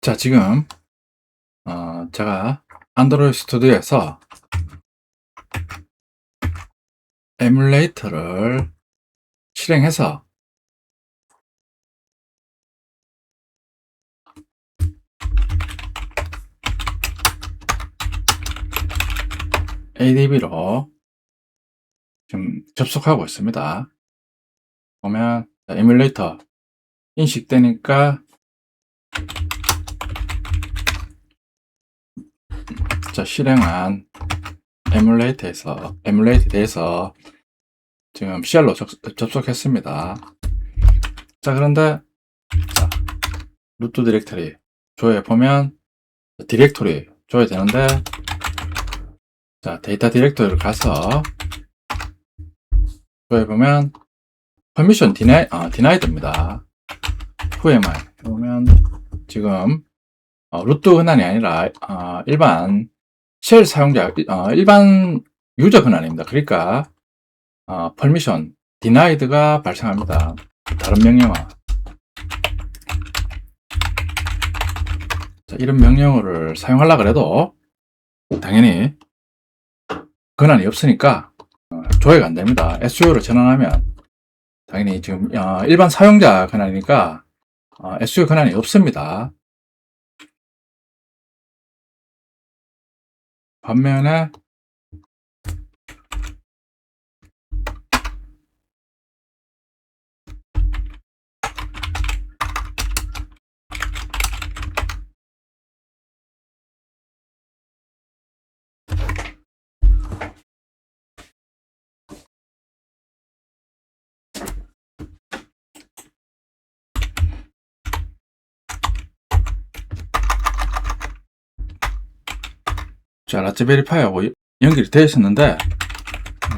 자, 지금 제가 안드로이드 스튜디오에서 에뮬레이터를 실행해서 ADB로 지금 접속하고 있습니다. 보면 에뮬레이터 인식되니까 실행한 에뮬레이터에 대해서 지금 쉘로 접속했습니다. 자, 그런데 루트 디렉터리 조회해 보면 디렉토리 조회되는데, 자, 데이터 디렉토리를 가서 조회해 보면 퍼미션 디나이드입니다. Who am I? 보면 지금 루트 권한이 아니라 일반 쉘 사용자, 일반 유저 권한입니다. 그러니까 퍼미션 디나이드가 발생합니다. 다른 명령어. 자, 이런 명령어를 사용하려고 해도 당연히 권한이 없으니까 조회가 안 됩니다. SU를 전환하면 당연히 지금 일반 사용자 권한이니까 SU 권한이 없습니다. 반면에 자, 라즈베리 파이하고 연결이 되어 있었는데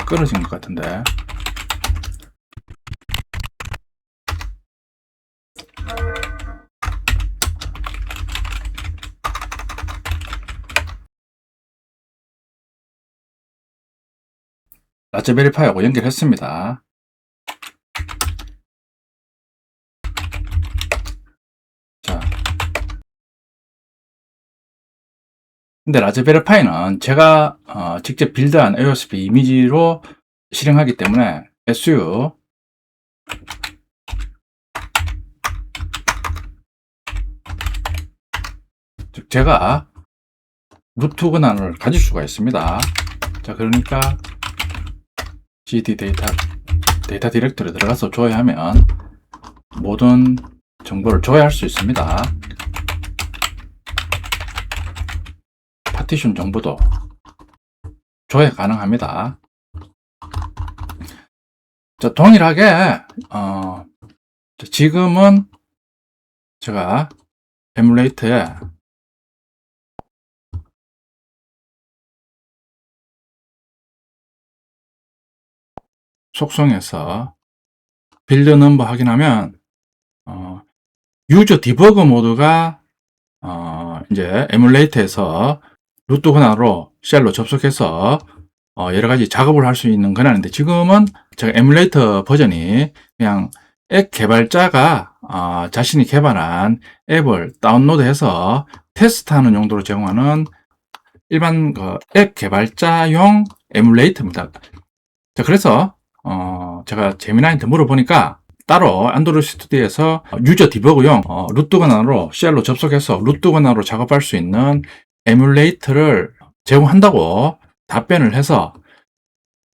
끊어진 것 같은데, 라즈베리 파이하고 연결했습니다. 자, 근데 라즈베리 파이는 제가 직접 빌드한 USB 이미지로 실행하기 때문에 SU 즉 제가 루트 권한을 가질 수가 있습니다. 자, 그러니까 GD 데이터 디렉토리에 들어가서 조회하면 모든 정보를 조회할 수 있습니다. 파티션 정보도 조회 가능합니다. 자, 동일하게 지금은 제가 에뮬레이터에 속성에서 빌드 넘버 확인하면 유저 디버그 모드가 이제 에뮬레이터에서 루트 권한으로 쉘로 접속해서 여러 가지 작업을 할 수 있는 권한인데, 지금은 제가 에뮬레이터 버전이 그냥 앱 개발자가 자신이 개발한 앱을 다운로드해서 테스트하는 용도로 제공하는 일반 앱 개발자용 에뮬레이터입니다. 자, 그래서 제가 제미나이한테 물어보니까 따로 안드로이드 스튜디오에서 유저 디버그용 루트 권한으로 쉘로 접속해서 루트 권한으로 작업할 수 있는 에뮬레이터를 제공한다고 답변을 해서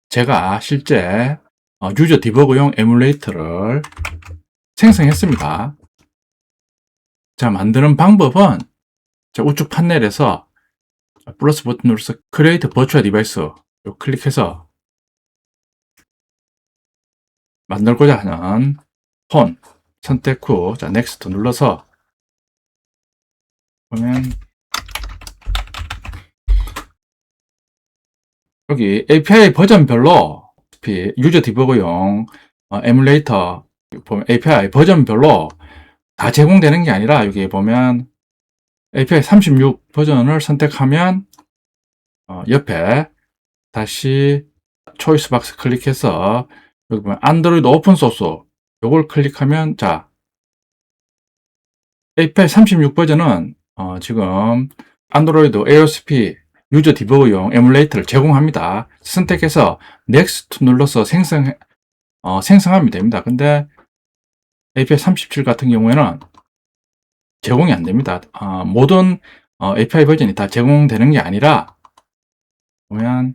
제가 실제 유저 디버그용 에뮬레이터를 생성했습니다. 자, 만드는 방법은 우측 판넬에서 플러스 버튼 눌러서 Create Virtual Device 클릭해서 만들고자 하는 폰 선택 후 Next 눌러서 보면 여기 API 버전별로 유저 디버그용 에뮬레이터 보면 API 버전별로 다 제공되는 게 아니라, 여기 보면 API 36 버전을 선택하면 옆에 다시 초이스 박스 클릭해서 여기 보면 안드로이드 오픈소스 요걸 클릭하면, 자, API 36 버전은 지금 안드로이드 AOSP 유저 디버그용 에뮬레이터를 제공합니다. 선택해서 Next 눌러서 생성하면 됩니다. 근데 API 37 같은 경우에는 제공이 안 됩니다. 모든 API 버전이 다 제공되는 게 아니라 보면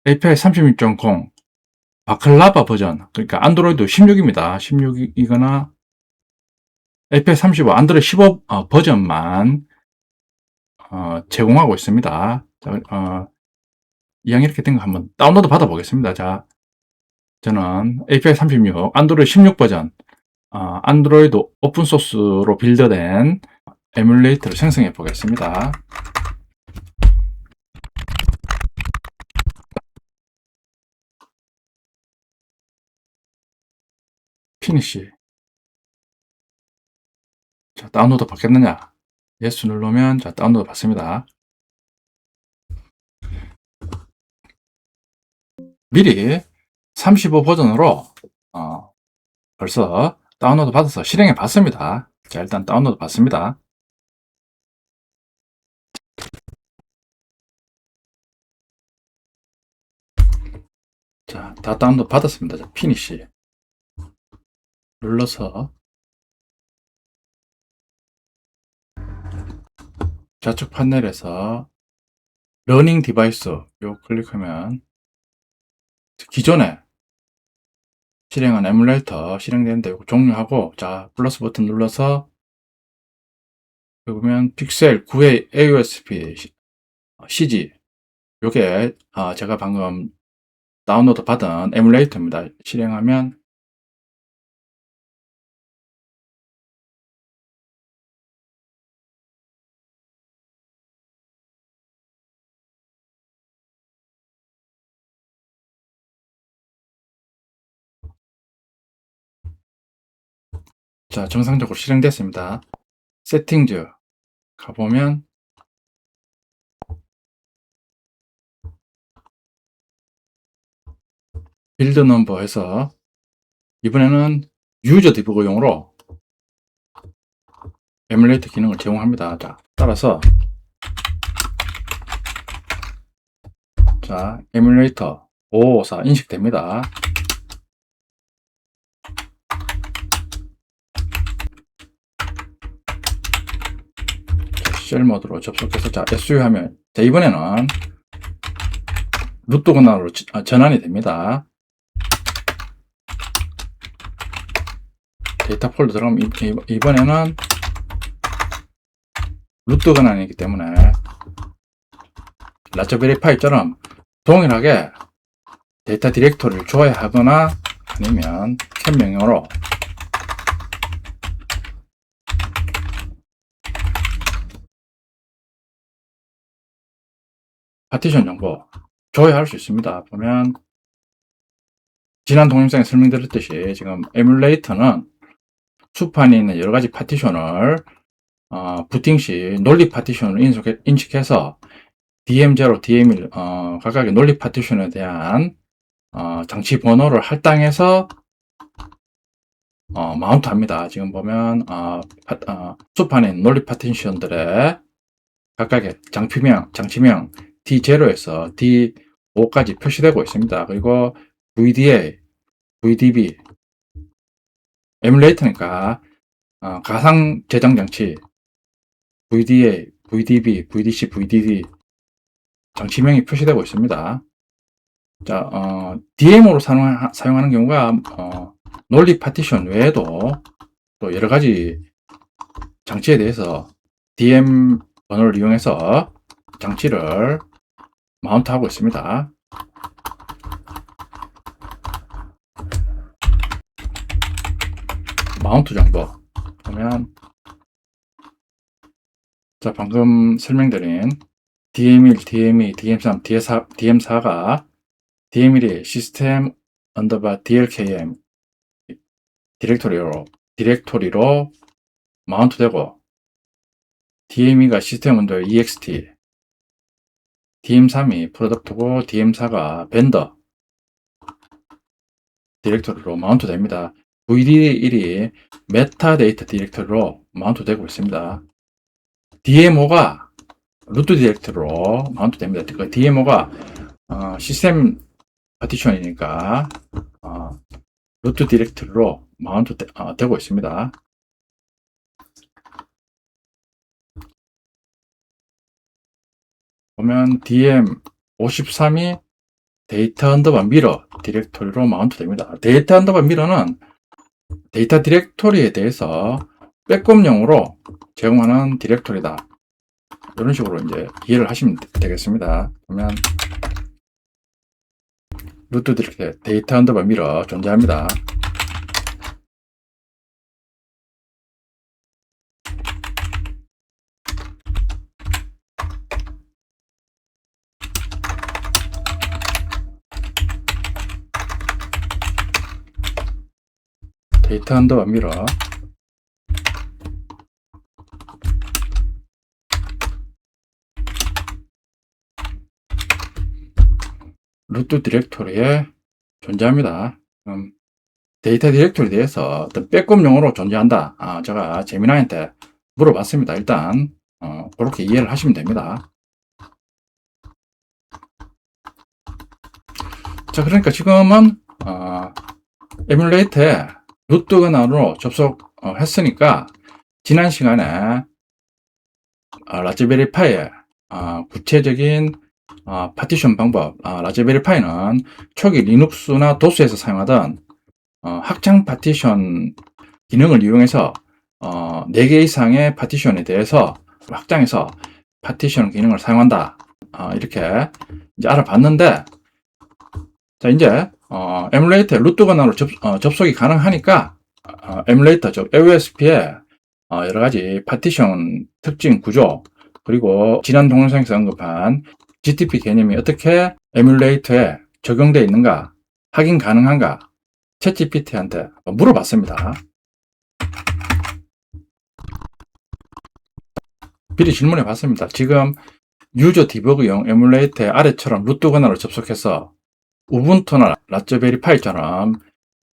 API 36.0 바클라바 버전, 그러니까 안드로이드 16입니다. 16이거나 API 35 안드로이드 15 버전만 제공하고 있습니다. 자, 이왕 이렇게 된 거 한번 다운로드 받아 보겠습니다. 자, 저는 API 36 안드로이드 16 버전 안드로이드 오픈소스로 빌드된 에뮬레이터를 생성해 보겠습니다. 피니시. 자, 다운로드 받겠느냐? 예스 누르면 자, 다운로드 받습니다. 미리 35 버전으로 벌써 다운로드 받아서 실행해 봤습니다. 자, 일단 다운로드 받습니다. 자, 다 다운로드 받았습니다. 자, 피니시 눌러서 좌측 판넬에서 러닝 디바이스 요 클릭하면 기존에 실행한 에뮬레이터 실행되는데 이거 종료하고, 자, 플러스 버튼 눌러서 여기 보면 픽셀 9의 AOSP CG 요게 제가 방금 다운로드 받은 에뮬레이터입니다. 실행하면 자, 정상적으로 실행됐습니다. 세팅즈 가보면 빌드 넘버 해서 이번에는 유저 디버그용으로 에뮬레이터 기능을 제공합니다. 자, 따라서 자, 에뮬레이터 554 인식됩니다. 쉘 모드로 접속해서 자, SU 하면 자, 이번에는 루트 권한으로 전환이 됩니다. 데이터 폴더 들어가면 이번에는 루트 권한이기 때문에 라즈베리 파이처럼 동일하게 데이터 디렉토리를 줘야 하거나 아니면 캡 명령으로 파티션 정보 줘야 할 수 있습니다. 보면 지난 동영상에 설명드렸듯이 지금 에뮬레이터는 수판에 있는 여러 가지 파티션을 부팅 시 논리 파티션을 인식해서 DM0, DM1 각각의 논리 파티션에 대한 장치 번호를 할당해서 마운트합니다. 지금 보면 수판에 있는 논리 파티션들의 각각의 장치명 D0에서 D5까지 표시되고 있습니다. 그리고 VDA, VDB, 에뮬레이터니까 가상 저장 장치 VDA, VDB, VDC, VDD 장치명이 표시되고 있습니다. 자, DM으로 사용하는 경우가 논리 파티션 외에도 또 여러 가지 장치에 대해서 DM 번호를 이용해서 장치를 마운트하고 있습니다. 마운트 정보 보면 자, 방금 설명드린 DM1, DM2, DM3, DM4가 DM1이 시스템 언더바 DLKM 디렉토리로 마운트되고, DM2가 시스템 언더 EXT, DM3이 프로덕트고 DM4가 벤더 디렉토리로 마운트됩니다. VD1이 메타데이터 디렉터리로 마운트 되고 있습니다. DMO가 루트 디렉터리로 마운트 됩니다. 그 DMO가 시스템 파티션이니까 루트 디렉터리로 마운트 되고 있습니다. 보면 DM53이 데이터 언더바 미러 디렉토리로 마운트 됩니다. 데이터 언더바 미러는 데이터 디렉토리에 대해서 백업용으로 제공하는 디렉토리다. 이런 식으로 이제 이해를 하시면 되겠습니다. 보면 루트 디렉토리 데이터 언더바 미러 존재합니다. 데이터 언더바 미러 루트 디렉토리에 존재합니다. 데이터 디렉토리에 대해서 어떤 백업용으로 존재한다. 제가 재미나이한테 물어봤습니다. 일단 그렇게 이해를 하시면 됩니다. 자, 그러니까 지금은 에뮬레이터에 루트 권한으로 접속했으니까 지난 시간에 라즈베리 파이의 구체적인 파티션 방법, 라즈베리 파이는 초기 리눅스나 도스에서 사용하던 확장 파티션 기능을 이용해서 4개 이상의 파티션에 대해서 확장해서 파티션 기능을 사용한다. 이렇게 이제 알아봤는데, 자, 이제 에뮬레이터에 루트 권한으로 접속이 가능하니까 에뮬레이터 즉 AOSP의 여러 가지 파티션 특징 구조, 그리고 지난 동영상에서 언급한 GTP 개념이 어떻게 에뮬레이터에 적용되어 있는가, 확인 가능한가 챗GPT한테 물어봤습니다. 미리 질문해 봤습니다. 지금 유저 디버그용 에뮬레이터의 아래처럼 루트 권한으로 접속해서 우분투나 라즈베리 파이처럼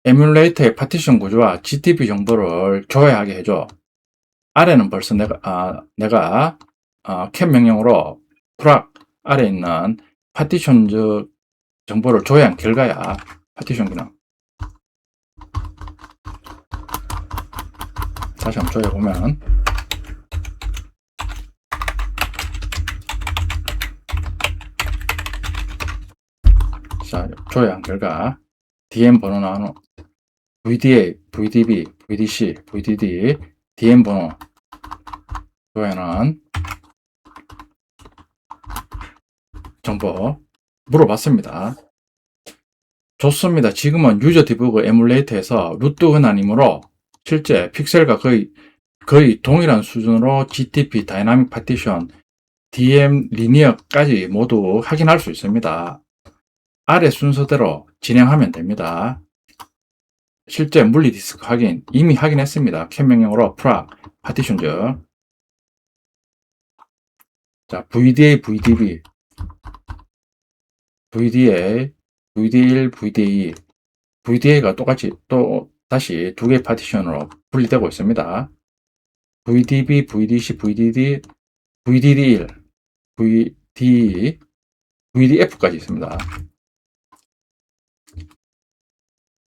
에뮬레이터의 파티션 구조와 GTP 정보를 조회하게 해줘. 아래는 벌써 내가 캡 명령으로 프락 아래 있는 파티션 정보를 조회한 결과야. 파티션 기능. 다시 한번 조회해 보면 자, 조회한 결과 DM 번호 나오는 VDA, VDB, VDC, VDD, DM 번호 조회는 정보 물어봤습니다. 좋습니다. 지금은 유저 디버그 에뮬레이터에서 루트 권한이므로 실제 픽셀과 거의 동일한 수준으로 GTP, 다이나믹 파티션, DM 리니어까지 모두 확인할 수 있습니다. 아래 순서대로 진행하면 됩니다. 실제 물리 디스크 확인 이미 확인했습니다. 캡 명령으로 프락 파티션 즉 자, VDA, VDB, VDA, VD1, VD2, VDA가 똑같이 또 다시 두 개의 파티션으로 분리되고 있습니다. VDB, VDC, VDD, VDD1, VD, VDF까지 있습니다.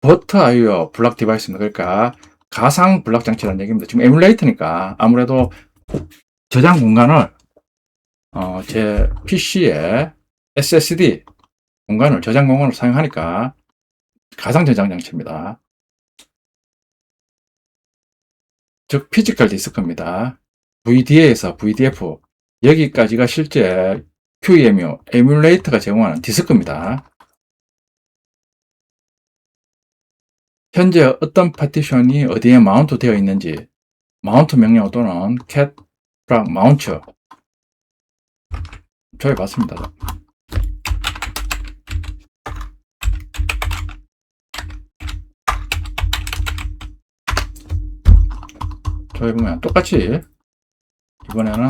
버터.io 블락 디바이스입니다. 그러니까 가상 블락 장치라는 얘기입니다. 지금 에뮬레이터니까 아무래도 저장 공간을 제 PC에 SSD 공간을 저장 공간으로 사용하니까 가상 저장 장치입니다. 즉 피지컬 디스크입니다. VDA에서 VDF 여기까지가 실제 QEMU 에뮬레이터가 제공하는 디스크입니다. 현재 어떤 파티션이 어디에 마운트 되어 있는지 마운트 명령 또는 cat frag mount 조회 봤습니다. 조회 보면 똑같이 이번에는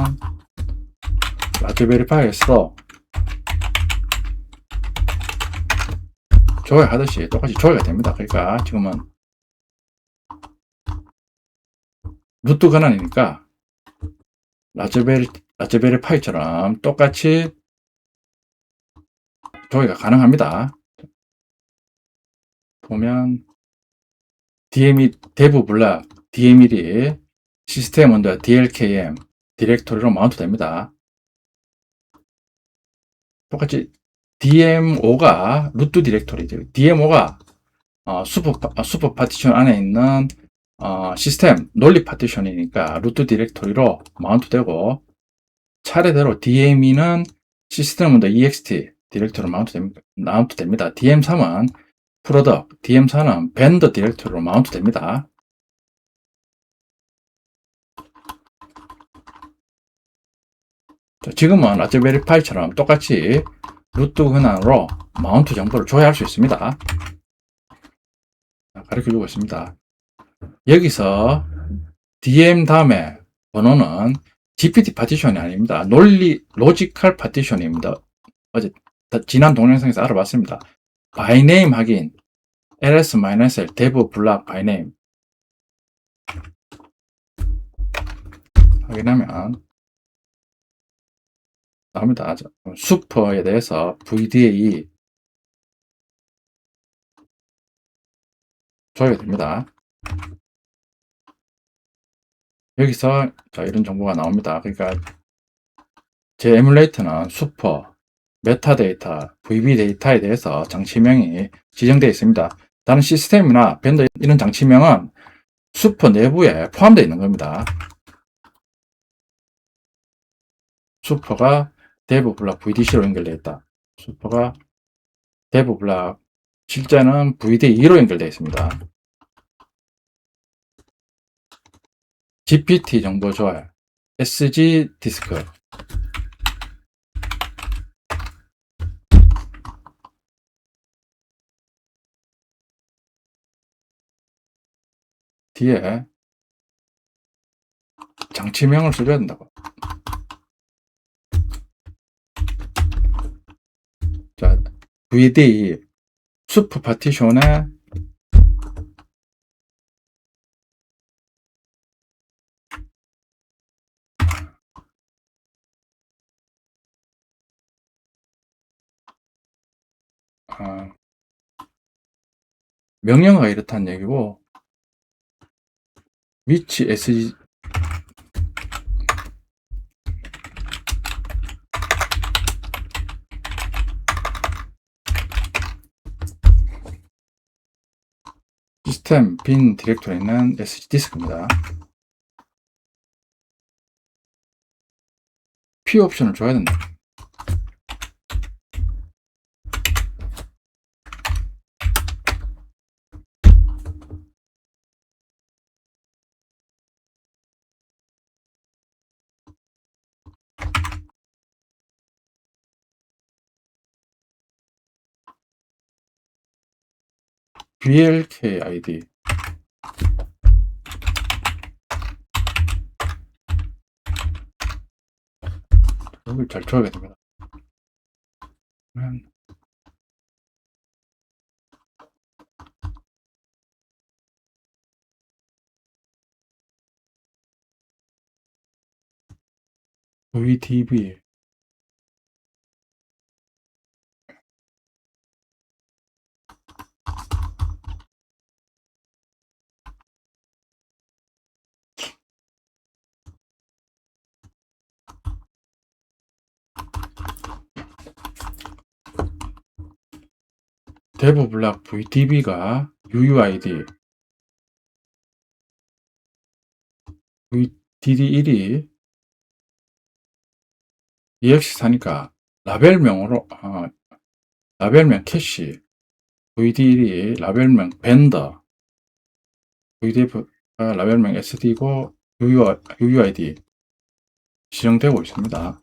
라즈베리 파이에서 조회하듯이 똑같이 조회가 됩니다. 그러니까 지금은 루트 권한이니까 라즈베리 파이처럼 똑같이 조회가 가능합니다. 보면 대부 블락 DML이 시스템 언더 DLKM 디렉토리로 마운트 됩니다. 똑같이 DMO가 루트 디렉토리죠. DMO가 슈퍼 파티션 안에 있는 시스템 논리 파티션이니까 루트 디렉토리로 마운트 되고, 차례대로 DME는 시스템 언더 EXT 디렉토리로 마운트 됩니다. DM3은 프로덕, DM4는 벤더 디렉토리로 마운트 됩니다. 지금은 라즈베리 파이처럼 똑같이 루트 권한으로 마운트 정보를 조회할 수 있습니다. 가르쳐주고 있습니다. 여기서 DM 다음에 번호는 GPT 파티션이 아닙니다. 로지컬 파티션입니다. 어제 지난 동영상에서 알아봤습니다. by name 확인, ls-l, dev block by name 확인하면 나옵니다. 슈퍼에 대해서 VDA 조회가 됩니다. 여기서 이런 정보가 나옵니다. 그러니까 제 에뮬레이터는 슈퍼, 메타데이터, VB 데이터에 대해서 장치명이 지정되어 있습니다. 다른 시스템이나 벤더 이런 장치명은 슈퍼 내부에 포함되어 있는 겁니다. 슈퍼가 데브 블락 VDC로 연결되어 있다. 슈퍼가 데브 블락, 실제는 VD2로 연결되어 있습니다. GPT 정보 조회, SG 디스크, 뒤에 장치명을 써줘야 된다고. 자, VD 슈퍼 파티션에 명령어가 이렇다는 얘기고, which SG 시스템 빈 디렉토리는 SG 디스크입니다. P 옵션을 줘야 된다. BLK ID 여기 잘 줘야 됩니다. VDB 데브 블락 VDB가 UUID VDD1이 EX4니까 라벨명으로 라벨명 캐시 VD1이 라벨명 벤더 VDF가 라벨명 SD고 UUID 지정되고 있습니다.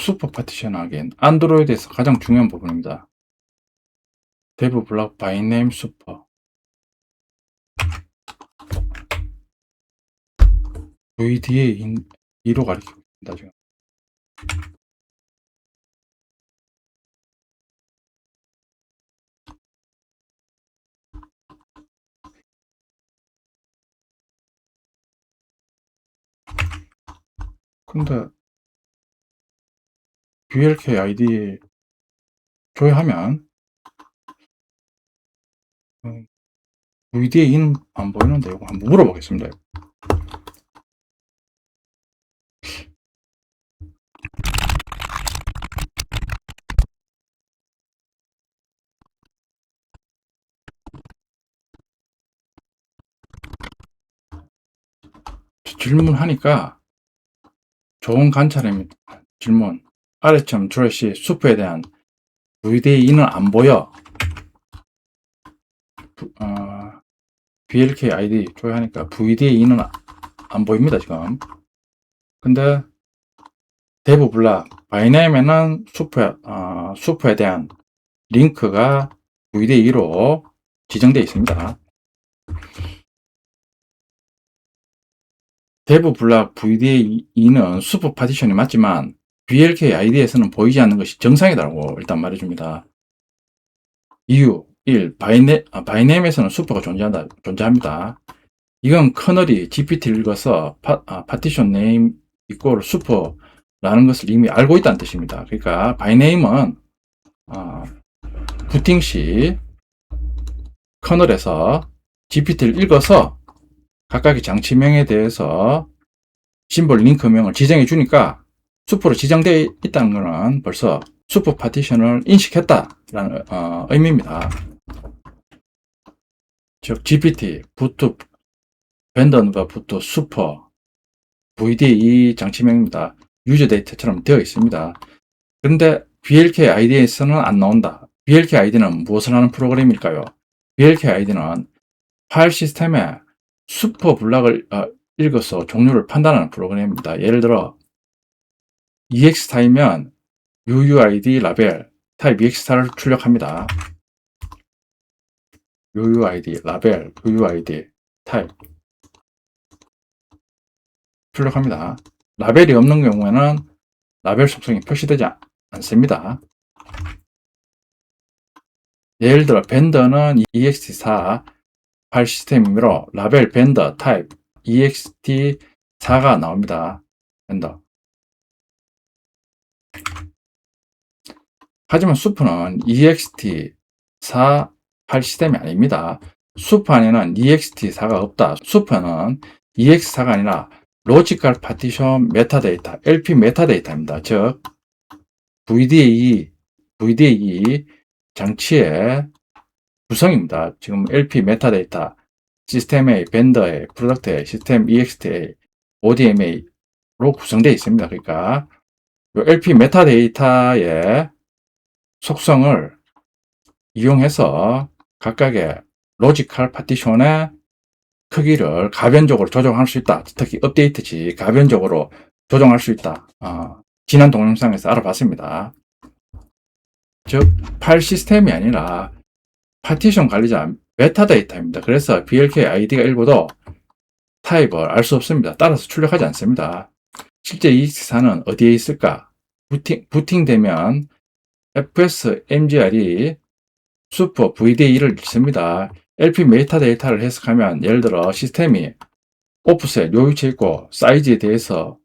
슈퍼 파티션 확인, 안드로이드에서 가장 중요한 부분입니다. 데브 블락 바이 네임 슈퍼 VDA 2로 가리키고 있습니다, 지금. 근데 BLK ID 조회하면 VDA는 안 보이는데 이거 한번 물어보겠습니다. 질문하니까 좋은 관찰입니다. 질문. 아래점 트래시 수프에 대한 VDA는 안 보여. BLK ID 조회하니까 VDA는 안 보입니다, 지금. 근데 대부 블락 바이네임에는 수프에 대한 링크가 VDA로 지정되어 있습니다. 대부 블락 VDA2는 수프 파티션이 맞지만 BLK ID에서는 보이지 않는 것이 정상이라고 일단 말해줍니다. 이유 1. 바이네임에서는 수프가 존재합니다. 이건 커널이 GPT를 읽어서 파티션 네임 이꼴 수프라는 것을 이미 알고 있다는 뜻입니다. 그러니까 바이네임은 부팅 시 커널에서 GPT를 읽어서 각각의 장치명에 대해서 심볼 링크명을 지정해 주니까 수프로 지정되어 있다는 것은 벌써 수프 파티션을 인식했다라는 의미입니다. 즉 GPT, 부트, 벤던과 부트, 수퍼, VDA 장치명입니다. 유저 데이터처럼 되어 있습니다. 그런데 BLK ID에서는 안 나온다. BLK ID는 무엇을 하는 프로그램일까요? BLK ID는 파일 시스템에 수퍼 블락을 읽어서 종류를 판단하는 프로그램입니다. 예를 들어 EX 타입이면 UUID 라벨 타입 EX타를 출력합니다. UUID 라벨 UUID 타입 출력합니다. 라벨이 없는 경우에는 라벨 속성이 표시되지 않습니다. 예를 들어 벤더는 ext4 파일 시스템이므로 라벨 벤더 타입 ext4가 나옵니다. 벤더. 하지만 수프는 ext4 파일 시스템이 아닙니다. 수프 안에는 ext4가 없다. 수프는 ext4가 아니라 로지컬 파티션 메타데이터, LP 메타데이터입니다. 즉 VDA 장치의 구성입니다. 지금 LP 메타데이터, 시스템 A, 벤더 A, 프로덕트 A, 시스템 EXT, ODMA로 구성되어 있습니다. 그러니까 LP 메타데이터의 속성을 이용해서 각각의 로지컬 파티션의 크기를 가변적으로 조정할 수 있다. 특히 업데이트 시 가변적으로 조정할 수 있다. 지난 동영상에서 알아봤습니다. 즉 파일 시스템이 아니라 파티션 관리자 메타데이터입니다. 그래서 BLK ID가 읽어도 타입을 알 수 없습니다. 따라서 출력하지 않습니다. 실제 EX4는 어디에 있을까? 부팅되면 FS MGR이 수퍼 VDA를 읽습니다. LP 메타데이터를 해석하면 예를 들어 시스템이 오프셋 요 위치에 있고 사이즈에 대해서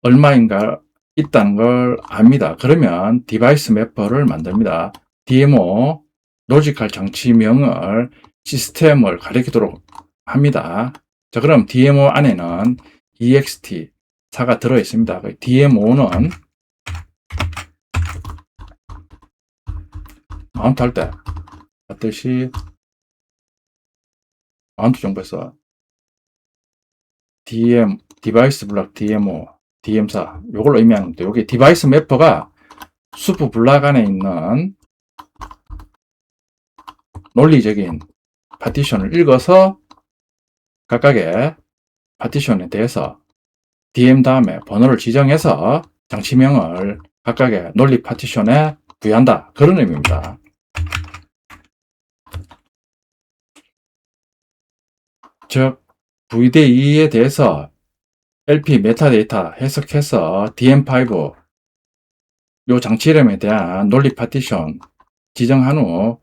얼마인가 있다는 걸 압니다. 그러면 디바이스 매퍼를 만듭니다. DMO 로지컬 장치명을 시스템을 가리키도록 합니다. 자, 그럼 DMO 안에는 EXT4가 들어 있습니다. DMO는 마운트 할 때 봤듯이 마운트 정보에서 디바이스 블락 DMO, DM4 요걸 의미하는 건데, 여기 디바이스 매퍼가 수프 블락 안에 있는 논리적인 파티션을 읽어서 각각의 파티션에 대해서 DM 다음에 번호를 지정해서 장치명을 각각의 논리 파티션에 부여한다. 그런 의미입니다. 즉 VDA에 대해서 LP 메타데이터 해석해서 DM5 요 장치 이름에 대한 논리 파티션 지정한 후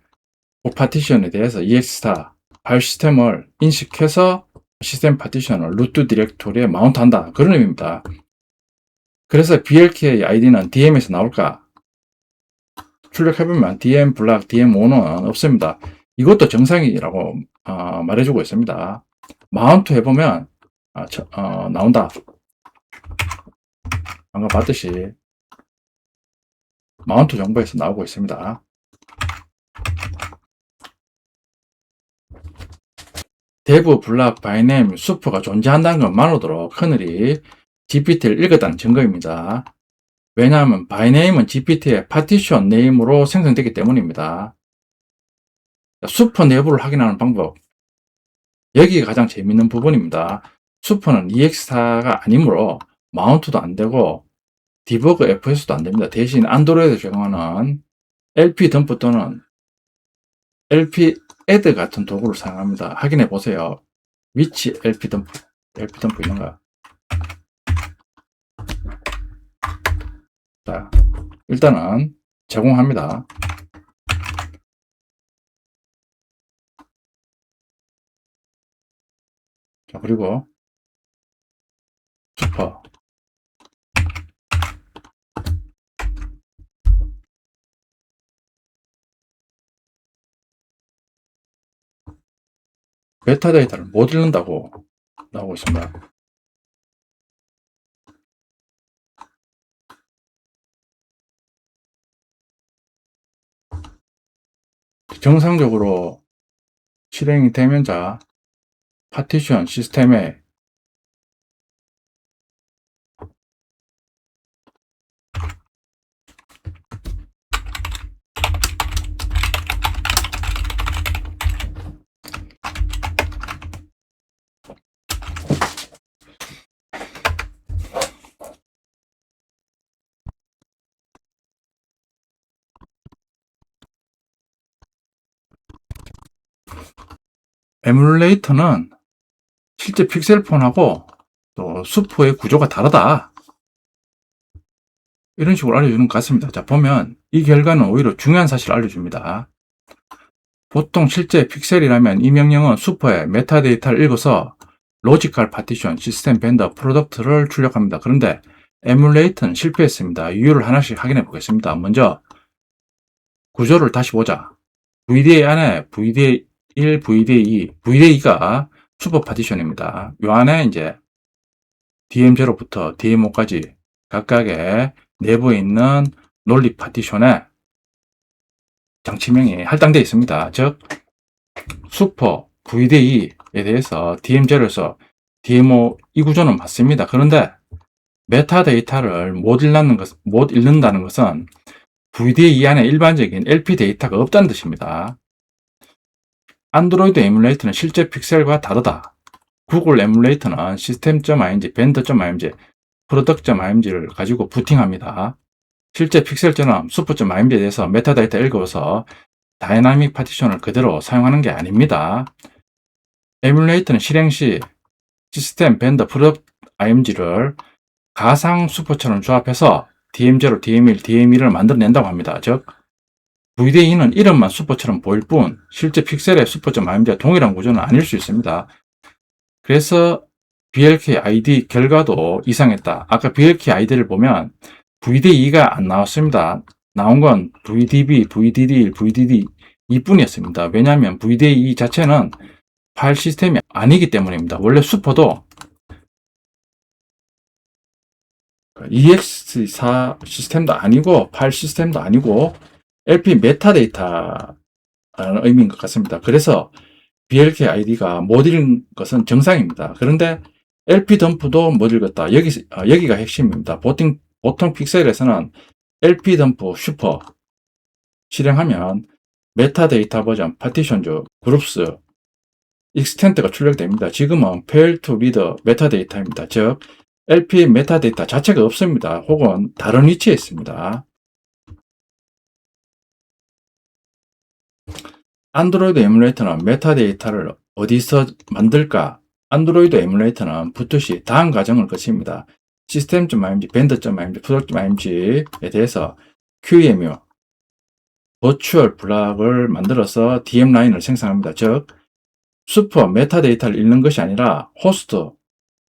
그 파티션에 대해서 EX스타 파일 시스템을 인식해서 시스템 파티션을 루트 디렉토리에 마운트한다. 그런 의미입니다. 그래서 BLK 아이디는 DM에서 나올까? 출력해보면 DM 블락, DM5는 없습니다. 이것도 정상이라고 말해주고 있습니다. 마운트 해보면 나온다. 방금 봤듯이 마운트 정보에서 나오고 있습니다. 데브, 블락, 바이네임, 수퍼가 존재한다는 것만으로도 커널이 GPT를 읽었다는 증거입니다. 왜냐하면 바이네임은 GPT의 파티션 네임으로 생성되기 때문입니다. 수퍼 내부를 확인하는 방법, 여기가 가장 재밌는 부분입니다. 수퍼는 EX사가 아니므로 마운트도 안되고 디버그 FS도 안됩니다. 대신 안드로이드 제공하는 LP 덤프 또는 LP add 같은 도구를 사용합니다. 확인해 보세요. 위치 LP 덤프 있는가? 자, 일단은 제공합니다. 자, 그리고 수퍼 메타데이터를 못 읽는다고 나오고 있습니다. 정상적으로 실행이 되면 자 파티션 시스템에 에뮬레이터는 실제 픽셀폰하고 또 수퍼의 구조가 다르다. 이런 식으로 알려주는 것 같습니다. 자, 보면 이 결과는 오히려 중요한 사실을 알려줍니다. 보통 실제 픽셀이라면 이 명령은 수퍼의 메타데이터를 읽어서 로지컬 파티션, 시스템 벤더, 프로덕트를 출력합니다. 그런데 에뮬레이터는 실패했습니다. 이유를 하나씩 확인해 보겠습니다. 먼저 구조를 다시 보자. VDA 안에 VDA 1, VDA 2, VDA가 수퍼 파티션입니다. 요 안에 이제 DM0부터 DM5까지 각각의 내부에 있는 논리 파티션에 장치명이 할당되어 있습니다. 즉 수퍼 VDA에 대해서 DM0에서 DM5 이 구조는 맞습니다. 그런데 메타데이터를 못 읽는다는 것은 VDA 안에 일반적인 LP 데이터가 없다는 뜻입니다. 안드로이드 에뮬레이터는 실제 픽셀과 다르다. 구글 에뮬레이터는 시스템.img, 벤더.img, 프로덕트.img를 가지고 부팅합니다. 실제 픽셀처럼 수퍼.img에 대해서 메타데이터 읽어서 다이나믹 파티션을 그대로 사용하는 게 아닙니다. 에뮬레이터는 실행 시 시스템, 벤더, 프로덕트, img를 가상 수퍼처럼 조합해서 DM0, DM1, DM2를 만들어낸다고 합니다. 즉 VDA는 이름만 수퍼처럼 보일 뿐 실제 픽셀의 수퍼.img와 동일한 구조는 아닐 수 있습니다. 그래서 BLK ID 결과도 이상했다. 아까 BLK ID를 보면 VDA가 안 나왔습니다. 나온 건 VDB, VDD1, VDD 이뿐이었습니다. 왜냐하면 VDA 자체는 파일 시스템이 아니기 때문입니다. 원래 수퍼도 EX4 시스템도 아니고 파일 시스템도 아니고 LP 메타데이터라는 의미인 것 같습니다. 그래서 BLK ID가 못 읽은 것은 정상입니다. 그런데 LP 덤프도 못 읽었다. 여기가 핵심입니다. 보통 픽셀에서는 LP 덤프 슈퍼 실행하면 메타데이터 버전, 파티션즈, 그룹스, 익스텐트가 출력됩니다. 지금은 fail to read 메타데이터입니다. 즉 LP 메타데이터 자체가 없습니다. 혹은 다른 위치에 있습니다. 안드로이드 에뮬레이터는 메타데이터를 어디서 만들까? 안드로이드 에뮬레이터는 붙듯이 다음 과정을 거칩니다. system.img, vendor.img, product.img에 대해서 QEMU, 버추얼 블락을 만들어서 DM 라인을 생성합니다. 즉, 슈퍼 메타데이터를 읽는 것이 아니라 호스트,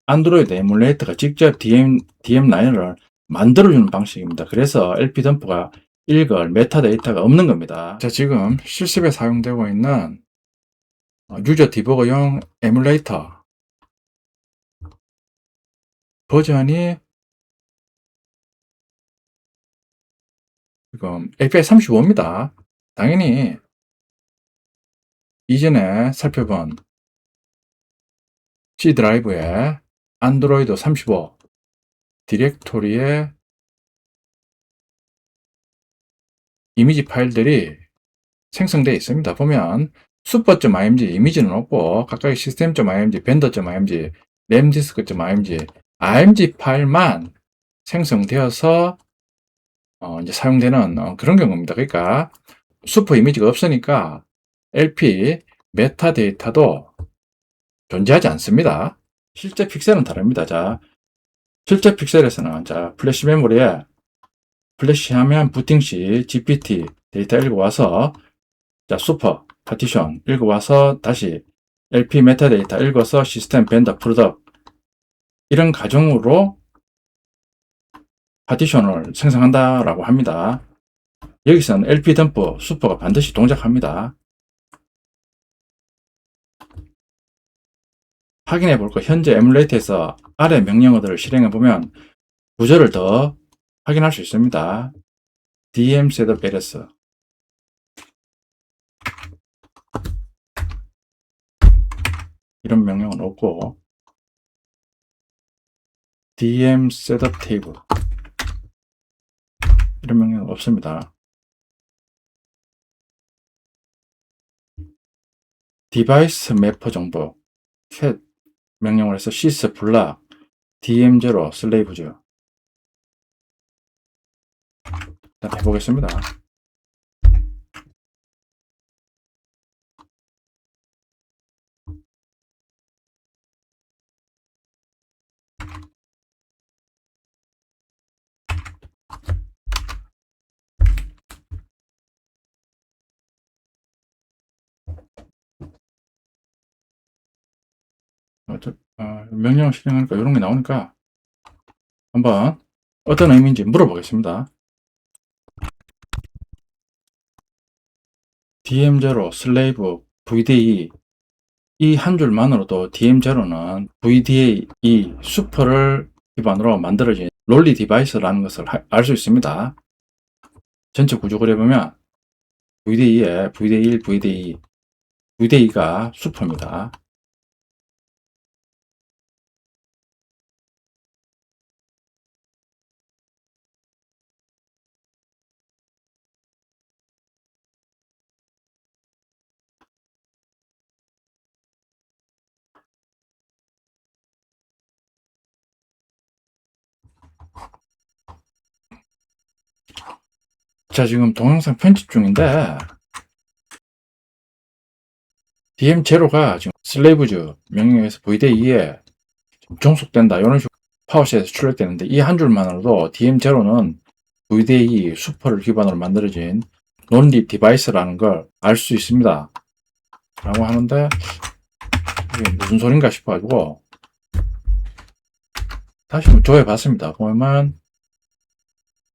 안드로이드 에뮬레이터가 직접 DM 라인을 만들어주는 방식입니다. 그래서 LP 덤프가 읽을 메타데이터가 없는 겁니다. 자, 지금 실습에 사용되고 있는 유저 디버거용 에뮬레이터 버전이 지금 API 35입니다. 당연히 이전에 살펴본 C 드라이브에 안드로이드 35 디렉토리에 이미지 파일들이 생성되어 있습니다. 보면 super.img 이미지는 없고 각각의 system.img, vendor.img, ramdisk.img, img 파일만 생성되어서 이제 사용되는 그런 경우입니다. 그러니까 슈퍼 이미지가 없으니까 LP 메타데이터도 존재하지 않습니다. 실제 픽셀은 다릅니다. 자, 실제 픽셀에서는 자, 플래시 메모리에 플래시하면 부팅 시 GPT 데이터 읽어와서 자, 슈퍼 파티션 읽어와서 다시 LP 메타데이터 읽어서 시스템 벤더 프로덕 이런 과정으로 파티션을 생성한다라고 합니다. 여기서는 LP 덤프 슈퍼가 반드시 동작합니다. 확인해 볼 거 현재 에뮬레이터에서 아래 명령어들을 실행해 보면 구조를 더 확인할 수 있습니다. DM setup ls 이런 명령은 없고 DM setup table 이런 명령은 없습니다. 디바이스 매퍼 정보 cat 명령을 해서 sys 블락 dm0 슬레이브즈 일단 해보겠습니다. 명령을 실행하니까 이런 게 나오니까 한번 어떤 의미인지 물어보겠습니다. dm0 슬레이브 vde 이 한 줄만으로도 dm0는 vde 슈퍼를 기반으로 만들어진 롤리 디바이스라는 것을 알 수 있습니다. 전체 구조 그려보면 VDE에 VDE1, VDE, VDE가 슈퍼입니다. 자, 지금 동영상 편집 중인데 DM0가 지금 슬레이브즈 명령에서 VDE에 종속된다 이런 식으로 파워쉘에서 출력되는데 이 한 줄만으로도 DM0는 VDE 슈퍼를 기반으로 만들어진 논리 디바이스라는 걸 알 수 있습니다. 라고 하는데 이게 무슨 소린가 싶어가지고 다시 한번 조회 봤습니다. 보면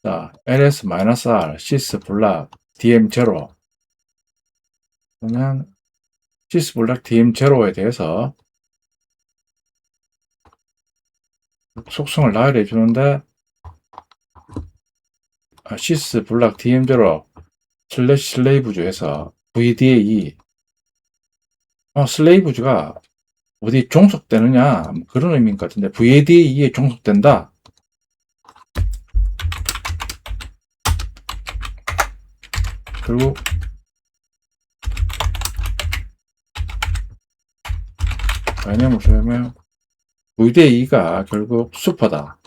자, ls-r sys 블락 dm0 그러면 sys 블락 dm0에 대해서 속성을 나열해 주는데 sys 블락 dm0 슬레이브즈에서 VDE 슬레이브즈가 어디 종속되느냐 그런 의미인 것 같은데 VDE에 종속된다. 그리고 왜냐면 보시면 VDE가 결국 슈퍼다.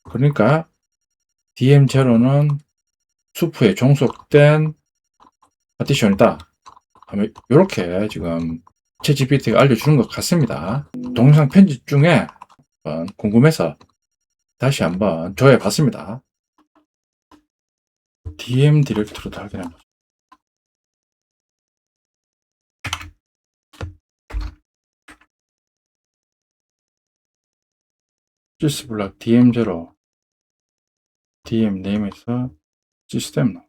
그러니까 DM0는 슈퍼에 종속된 파티션이다. 이렇게 지금 챗GPT가 알려주는 것 같습니다. 동영상 편집 중에 궁금해서 다시 한번 조회해 봤습니다. DM 디렉트로도 확인해 보죠. 시스블락 DM0 DM 네임에서 시스템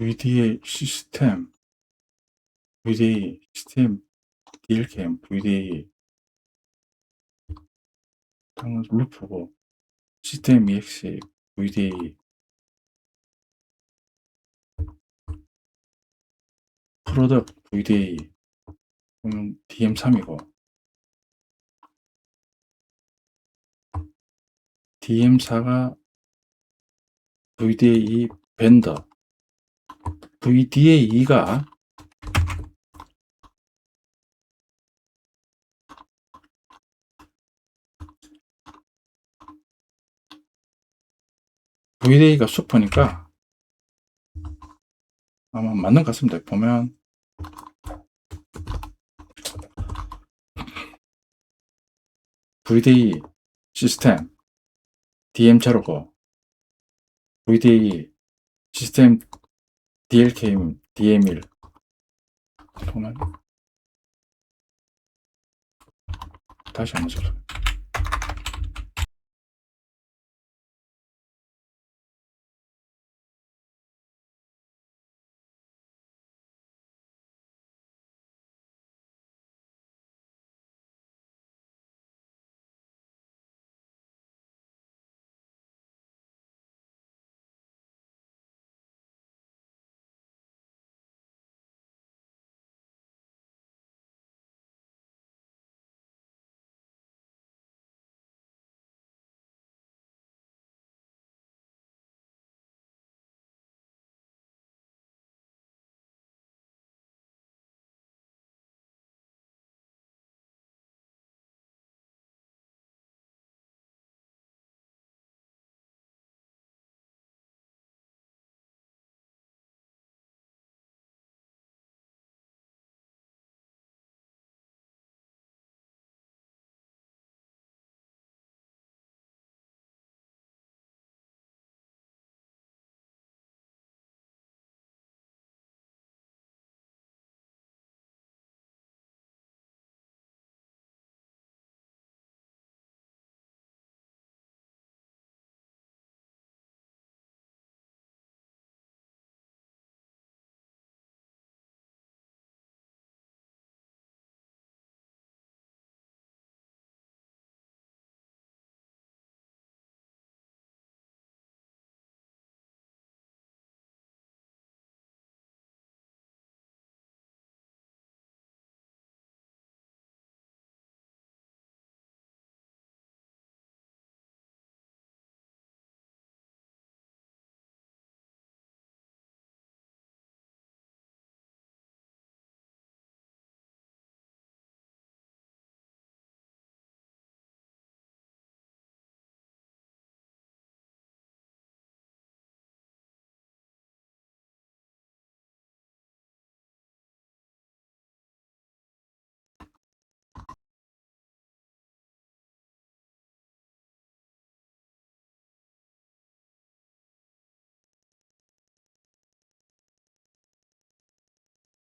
VDA 시스템 VDA 시스템 DLCM VDA 루프고 시스템 EX VDA 프로덕트 VDA DM3이고 DM4가 VDA 벤더 VDA2가 VDA가 슈퍼니까 아마 맞는 것 같습니다. 보면 VDA 시스템 DM0고 VDA 시스템 DLK임 DM1 보면 다시 한번 써서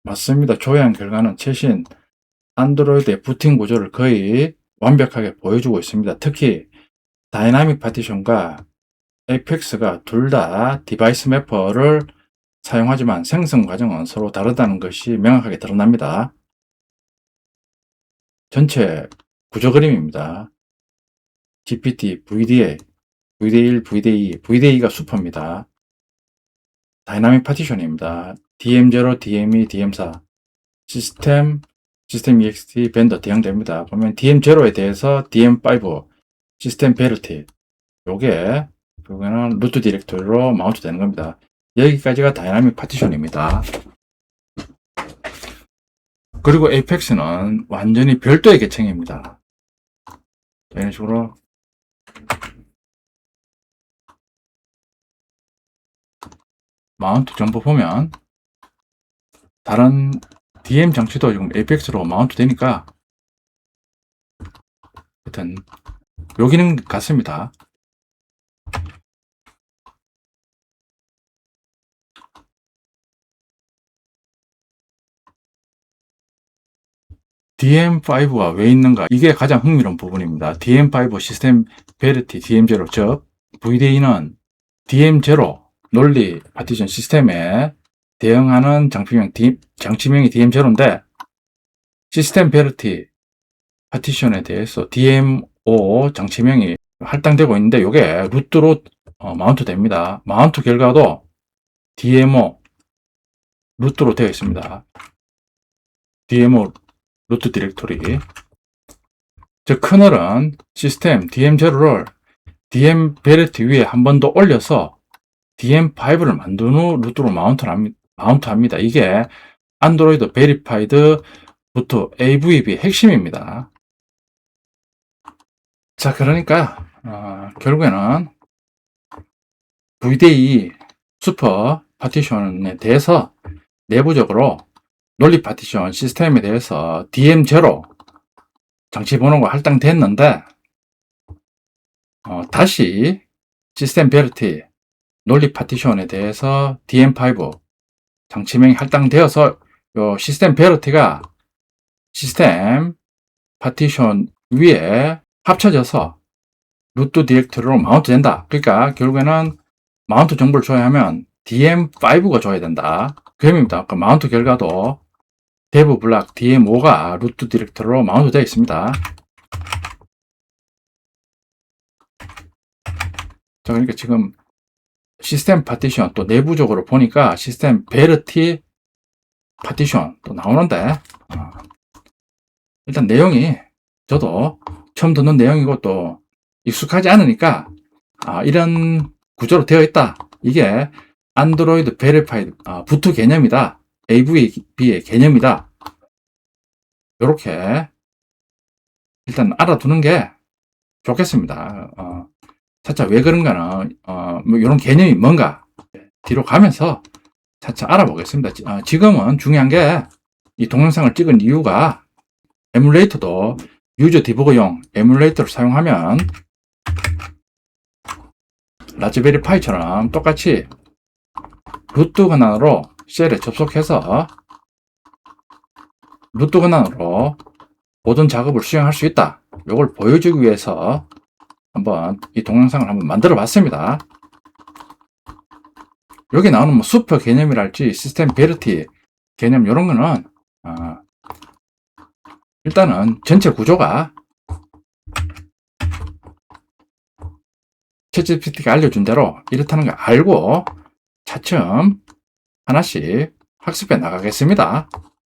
맞습니다. 조회한 결과는 최신 안드로이드의 부팅 구조를 거의 완벽하게 보여주고 있습니다. 특히 다이나믹 파티션과 에이펙스가 둘 다 디바이스 매퍼를 사용하지만 생성 과정은 서로 다르다는 것이 명확하게 드러납니다. 전체 구조 그림입니다. GPT, VDA, VDA1, VDA2, VDA가 슈퍼입니다. 다이나믹 파티션입니다. DM0, DM2, DM4, 시스템 EXT 벤더 대응됩니다. 보면 DM0에 대해서 DM5, 시스템 베르티, 요거는 루트 디렉토리로 마운트 되는 겁니다. 여기까지가 다이나믹 파티션입니다. 그리고 에이펙스는 완전히 별도의 계층입니다. 이런 식으로 마운트 정보 보면 다른 DM 장치도 지금 에이펙스로 마운트 되니까 하여튼 여기는 같습니다. DM5가 왜 있는가? 이게 가장 흥미로운 부분입니다. DM5 시스템 베르티 DM0, 즉 VDA는 DM0 논리 파티션 시스템에 대응하는 장치명이 DM0인데 시스템 베르티 파티션에 대해서 DM5 장치명이 할당되고 있는데 이게 루트로 마운트 됩니다. 마운트 결과도 DM5 루트로 되어 있습니다. DM5 루트 디렉토리. 즉 커널은 시스템 DM0를 DM 베르티 위에 한 번 더 올려서 DM5를 만든 후 루트로 마운트합니다. 이게 안드로이드 베리파이드 루트 AVB 핵심입니다. 자, 그러니까 결국에는 VDA 슈퍼 파티션에 대해서 내부적으로 논리 파티션 시스템에 대해서 DM0 장치 번호가 할당됐는데 다시 시스템 베르티 논리 파티션에 대해서 DM5 장치명이 할당되어서 요 시스템 베르티가 시스템 파티션 위에 합쳐져서 루트 디렉토리로 마운트 된다. 그러니까 결국에는 마운트 정보를 줘야 하면 DM5가 줘야 된다. 그 의미입니다. 아까 마운트 결과도 데브 블락 DM5가 루트 디렉토리로 마운트 되어 있습니다. 자, 그러니까 지금 시스템 파티션 또 내부적으로 보니까 시스템 베르티 파티션 또 나오는데 일단 내용이 저도 처음 듣는 내용이고 또 익숙하지 않으니까 이런 구조로 되어 있다. 이게 안드로이드 베리파이드 부트 개념이다. AVB의 개념이다. 이렇게 일단 알아두는 게 좋겠습니다. 차차 왜 그런가는 뭐 이런 개념이 뭔가 뒤로 가면서 차차 알아보겠습니다. 지금은 중요한 게 이 동영상을 찍은 이유가 에뮬레이터도 유저 디버거용 에뮬레이터를 사용하면 라즈베리 파이처럼 똑같이 루트 권한으로 쉘에 접속해서 루트 권한으로 모든 작업을 수행할 수 있다. 이걸 보여주기 위해서 한번 이 동영상을 한번 만들어 봤습니다. 여기 나오는 뭐 슈퍼 개념이랄지 시스템 베르티 개념 이런 거는 일단은 전체 구조가 챗GPT가 알려준 대로 이렇다는 걸 알고 차츰 하나씩 학습해 나가겠습니다.